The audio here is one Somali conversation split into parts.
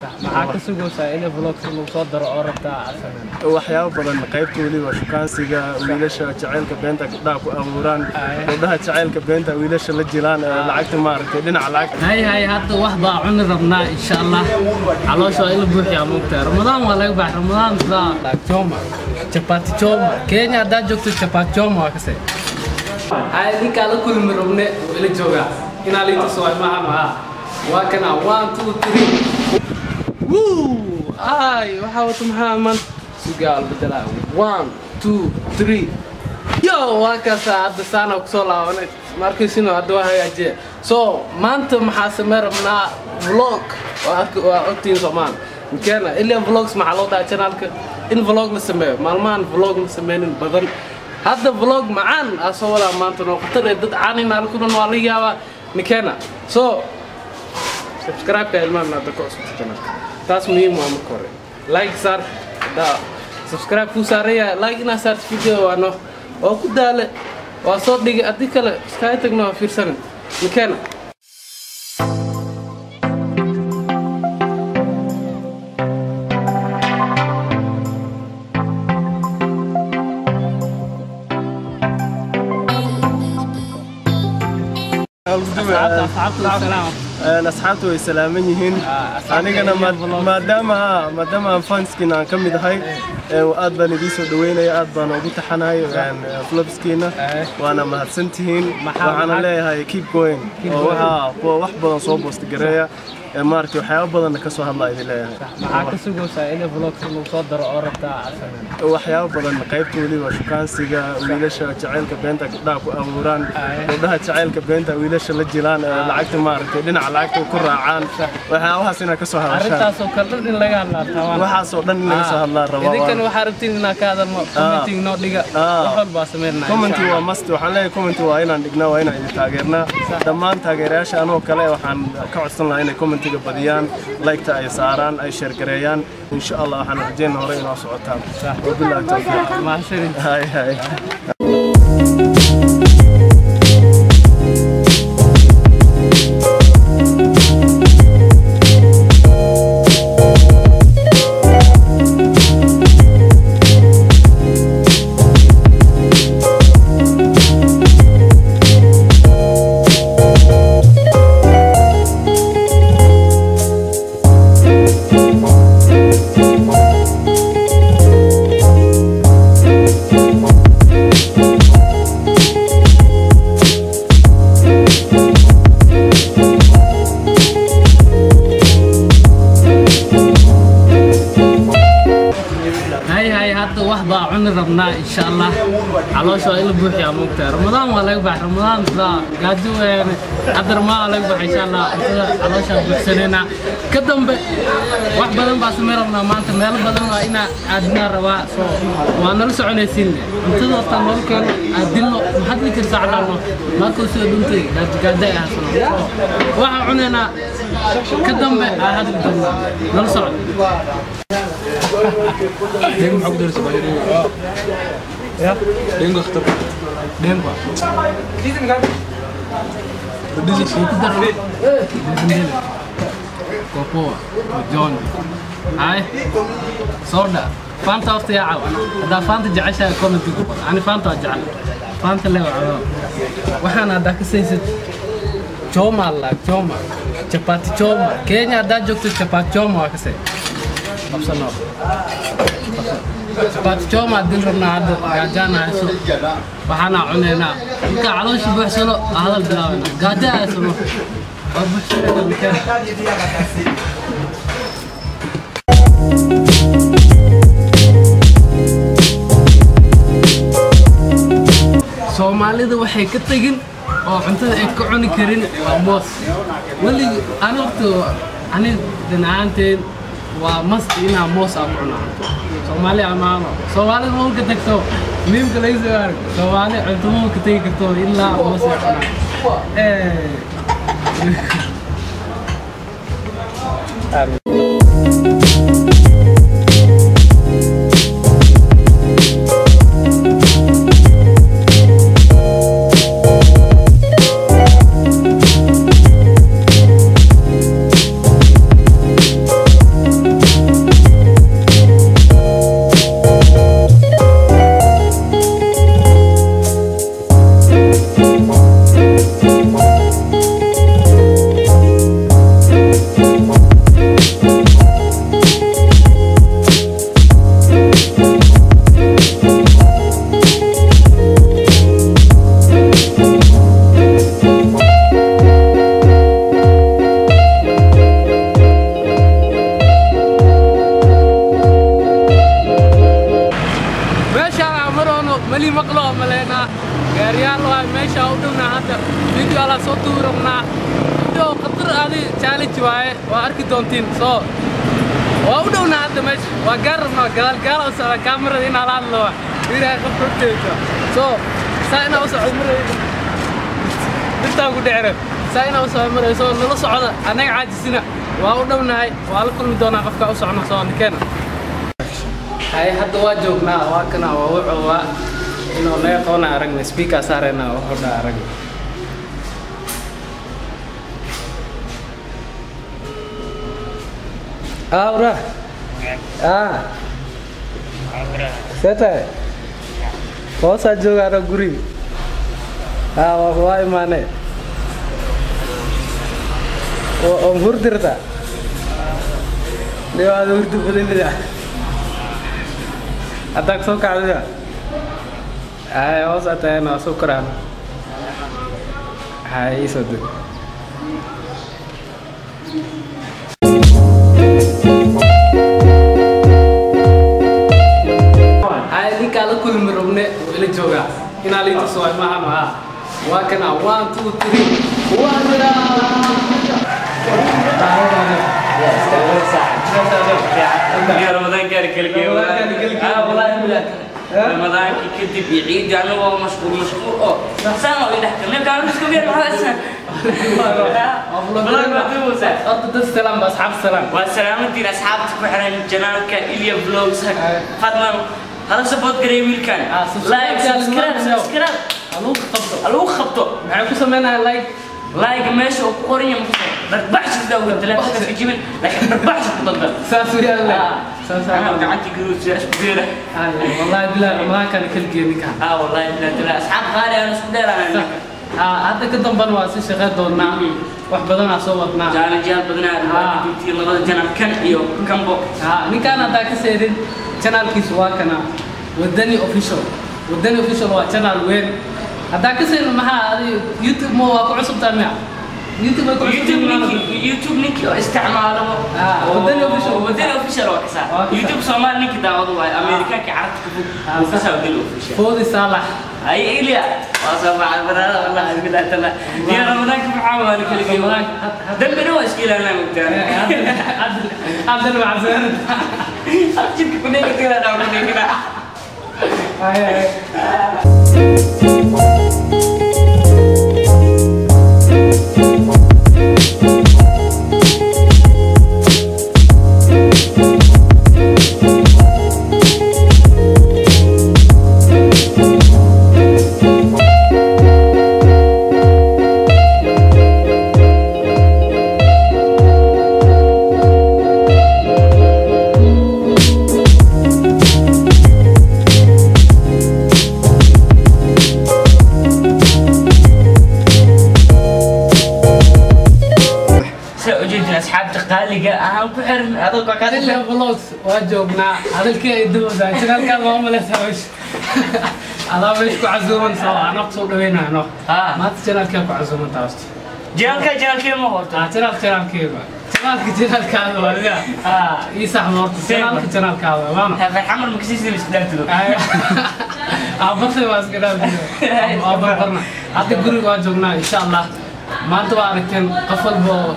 maxaa ka sugaysaa in vlog lagu soo daro oo rabtaa asagan waxyaabo badan qaybta waliba shukaansiga wiilasha jaceylka beenta gabdhaha ku abuuraan gabdhaha jaceylka beenta wiilasha la jilaan lacagta maaragtay dhinaca lacagta hay hadda wax baa cuni rabnaa insha Allah caloosha ila buuxiya mugta Ramadan waa laga baax Ramadan la choma chapati choma Kenya hadda joogto chapati choma waa kasay hay ninka la kulmi rabne ila jooga ina liito soo maaha waa kana 1 2 3 Woo! Ay, waxaa wata maxaa man sugaal bedela 1 2 3 yo waa kaasa hadda saana ku soo laabanay markiisina hadda waa hagaajiye so maanta maxaa sameyn rabnaa vlog waa ogtiin Somali keena ilaa vlogs maxaa loo dhahay channelka in vlog la sameeyo maalmahan vlog ma sameynin badan hadda vlog macaan asoo wala maanta noo qatar dad caanin alkudan waa la yaabaa keena so subscribe ka ilmaan hadda ku cusub channelka taas muhiim waa marka hore like sar da subscribe ku saaraya like ina sar video waano oo ku daale waa soo dhigay adii kale iska tagno fiirsan keena أصحابته ويسلامنيهن أنا ما فانس كنا كم يدهاي وأدبا نديسو دوينا أدبا نوجود حناي فلوبس كنا وأنا ما هتسنتهن وأنا لا هاي keep going وواحد بدن صوب واستجرايا مارتي وحياة بدن كسو هلا إلى maxaa ka sugaysaa in vlog lagu soo daro oo rabtaa asagan waxyaabo badan qaybta waliba shukaansiga wiilasha jaceylka beenta gabdhaha ku abuuraan gabdhaha jaceylka beenta wiilasha la jilaan lacagta maaragtay dhinaca lacagta ku raacaan waxyaabahaas ina ka soo hadashaan arintaas oo kale in laga hadlaa tabaan waxaas oo dhan in laga soo hadlaa rabaa idinkan waxa rabtiin in ka hadalno commenting noo dhiga wax walba sameynaa commenting waa must waxaan leeyahay commenting waa inaan dhignaa waa inaan idin taageernaa dhammaan taageerayaasha anoo kale waxaan ka codsan lahaa inay commentiga badiyaan like-ta ay saaraan ay share gareeyaan إن شاء الله إحنا رجعنا هورينا صوتها وبالله التوفيق مع السلامة هاي wax baa cuni rabnaa insha Allah caloosha ila buuxiya mugta Ramadan waa laga baax Ramadan la gaadi weeyaan hadar ma laga baax insha Allah caloosha buuxsanayna ka dambe wax badan baa sameyn rabnaa maanta meel badan waa ina aadna rabaa soo waa nala soconaysiin inta tan markan adilno maxad li kartaa calaano ma ku soo dhuntay gaadi ah waxa cunayna ka dambe aad doona nala socon دينغو حق درس بايري يا دينغو اختار دينغو ديزي سوتر كوكو جون هاي صودا فانتا وقت يا عاو هذا فانتا جعشها كومنت كوبر انا فانتا جعل فانتا له عاو waxaan hada ka saysid choma la choma chapati choma Kenya hada joogto chapati choma waa ka say qabsano chapati choma din rabnaa hada gaajana hayso waxaana cuneynaa inka caloosha buuxsano hadal bilaabana gaaja hayso waa buuxsano Soomaalida waxay ka tagin oo cuntada ay ka cuni karin waa moos wali ani dhinaanteen waa must ina moos aan cunaa Somali amaano Somali ma ka tagto miimka la isoo arag Somali cunto ma ka tagi karto ilaa moos gaariyaal waa meesha u dhowna hadda video ala soo duurabnaa video qatar aadi challenge waaye waa arki doontiin soo waa u dhowna hadda meesha waa gaarna gaal oo soo kamarada in ala hadlo wiilay qabteeyo soo saayna u socod maray inta ku dhacay saayna u soo maray soo nala socda anaga caajisina waa u dhownahay waa la kulmi doonaa qofka u socno soo ninkeena hay hadda waa joognaa waa kana waa wuxuu inuu leeyahay qoona aragna speaker saarayna wuxuu dhaa arag awra seta hoosa joogaana guri waa imaane oo hurdirta dhibaado hurdu badanida haddaad soo kacdida ay hoos atayana waa soo koraan hay isoo deg hay ninkaa la kulmi rabne ila joogaa inaa liita soo maahan waa kana 1 2 3 waa رمضان كان كل والله رمضان كتب يعيد يعني هو مشغول سنة ويضحك ليه كان مسكين بيه هذا والله ما تبوسه أنت السلام بأصحاب السلام والسلام أنتي أصحابك بحرين جنالك إليا بلوجز فاطمة هذا سبوت قريب كان لايك سبسكرايب الوخ خبطه معكم سمينا لايك لايك ماشي وقوريا بربحش الدولة تلاقي في جيبن لكن بربحش الضلة ساسوري الله أنا قعدت قروش كبيرة والله بلا ما كان كل جيمك والله بلا أصحاب غالي أنا سودير أنا هذا كده بنواسي شغال دورنا وحبضنا صوتنا جانا جال بدنا كنتي الله جانا كان إيو كم بو نكان هذاك سيدين channel كيس واكنا ودني official هو channel وين هذاك سيد معها يوتيوب مو واقع عصب تامع يوتيوب نيكي استعماله ودني اوفيشال وكسا يوتيوب صومال نيكي داودو امريكا كي عرفت كفو ودني اوفيشال فودي صالح اي إليا وصباح البراد والله بالله تعالى يا رمضان كيف عامل كل يوم دبنا واشكيل انا مقتنع عبد المعزين اجيب كنا كده انا كده أنا كحرن هذا كذا اللي بلوز واجبنا هذا الكي يدوز عشان كان ما عمله سويش هذا مش كعزومن سوا أنا أقصد وين أنا ما تجينا كيف كعزومن تاست جنال كي ما هو جنال كيف جنال كذا ولا يسح مرت جنال كذا وانا هذا حمر مكسيس اللي استدلت له بس بس كده أبغى هذا جروب واجبنا إن شاء الله ما أنت واركين قفل بو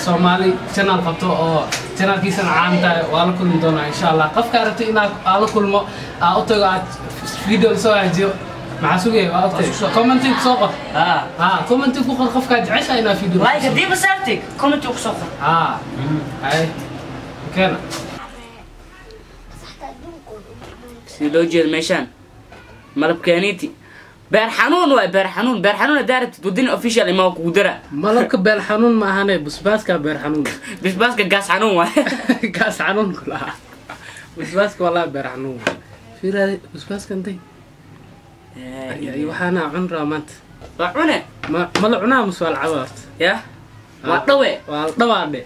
Somali channel قطو channel كيسن عامته وعلى كل دونا إن شاء الله قف كارتي إنك على كل ما أوتو فيديو سوى جيو مع سوي أوتو كومنتين سوق كومنتين فوق قف كاج عشان إنا فيديو لايك دي بسارتك كومنتين سوق هاي كنا سيلوجي المشان ملب كانيتي بير حنون دارت ودين اوفيشال ما كودرا مالك بير حنون ما هنا بس بير حنون بس قاس حنون قاس حنون كلها بس والله بير حنون في بس كنتي يا وحنا عمره مات عونه ما لعنا مسوال عبارت يا وادوي دي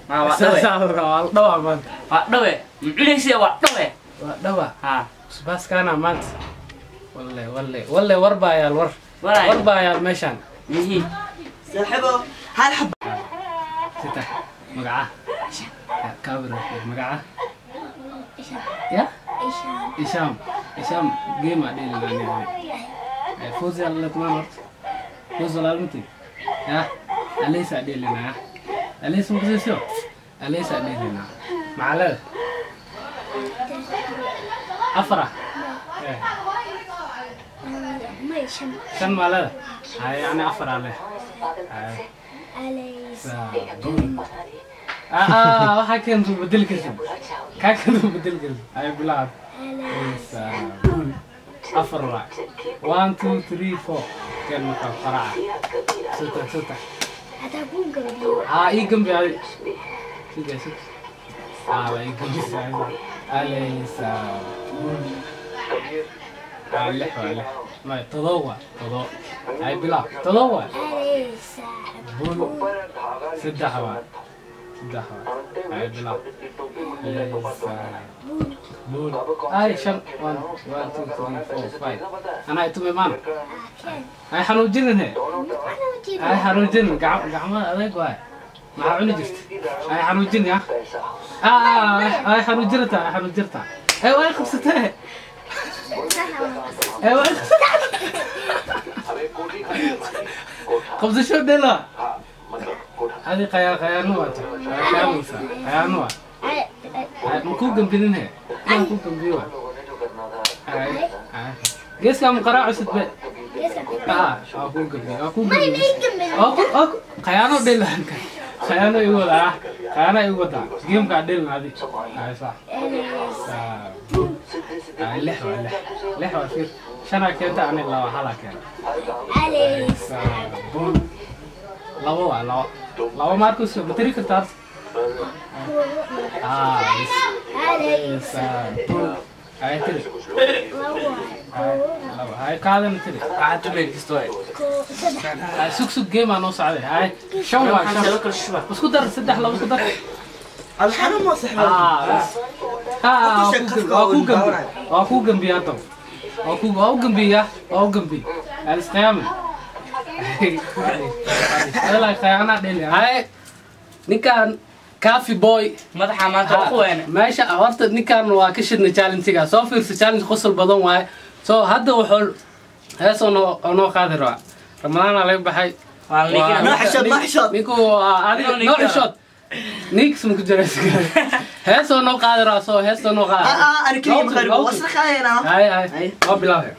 والدوا مات وادوي معنيسي وادوا بس كان مات والله وربا يا وربا يا مشان صاحبه هل حب ستة مقعة كابر مقعة يا إشام جيم عديل يعني فوز يلا تمام فوز ولا المتي ها أليس أديلنا أليس مكسيسيو أليس أديلنا معلش أفرح ما شن معلش هاي يعني أفرح عليه أليس waxaa keento bedel kartid kaa keento bedel kartid ay bilaad afar waa 1 2 3 4 kan markaa faraca sita هذا بونجر ii gambi ay sida way gambi say alaysa lix ma todoba ay bilaad todoba أليس saddex waa هاي بلا بول هاي شن 1 2 3 4 5 انا ايتم مان هاي حنوجين هي هاي حنوجين gacmaha adeeg waay ma cuni jirta هاي حنوجين يا هاي حنوجirta ay way qabsatay ay way qabsasho dela هذه خيانوات خيانوات مكوب جنبينها مكوب جنبيوها جيس كم قراءة ستبع أكون جنبي أكون جنبي أكون خيانو دل هنك خيانو يقول خيانو يقول ده جيم قاعدين هذه هاي صح لحوة فير شنا كده عن الله حلاك أليس لو ماركوس بتري كتار أليس هاي تري هاي كذا نتري قاعد تبين كستوي سوق جيم أنا صعب هاي شو بس كدر سدح لو كدر الحرام ما صح أكو جنبي أتو أكو جنبي الإسلام لا خيانة دليل هاي نكان كافي بوي مدحة ما تقوين ماشي أورت نكان واكشنا challenge سو في challenge خصل بدون واي سو هذا وحول هسه أنا قادر رمضان عليك بحي ما حشد نيكو هذا نوع حشد نيكس ممكن جلس هسه أنا قادر سو هسه أنا قادر أنا كريم غريب وصل خاينا هاي ما بلاه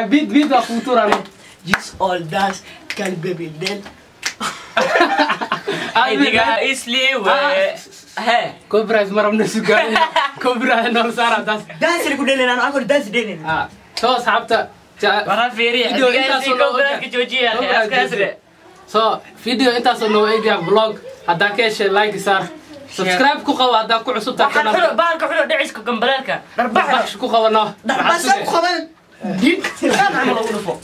بيت أخوتور أنا Just all dance can baby dead. أيديها إسلي و ها كوبرا إزمر من السجان كوبرا نور سارة داس Dance اللي كنا أنا أقول dance دينين. سو صاحبته ورا فيري أيديها إسلي كوبرا كجوجيا يا أسكاسرة سو فيديو أنت صنو إيديا بلوج هداكيش لايك صار سبسكرايب كو قوا هداكو عصوب حلو بارك حلو دعيسكو كمبلالك ربح كو قوا نو بس خبر.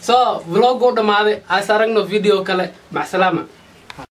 سو بلوج قدام هذا هاي سارعنا فيديو كله مع السلامة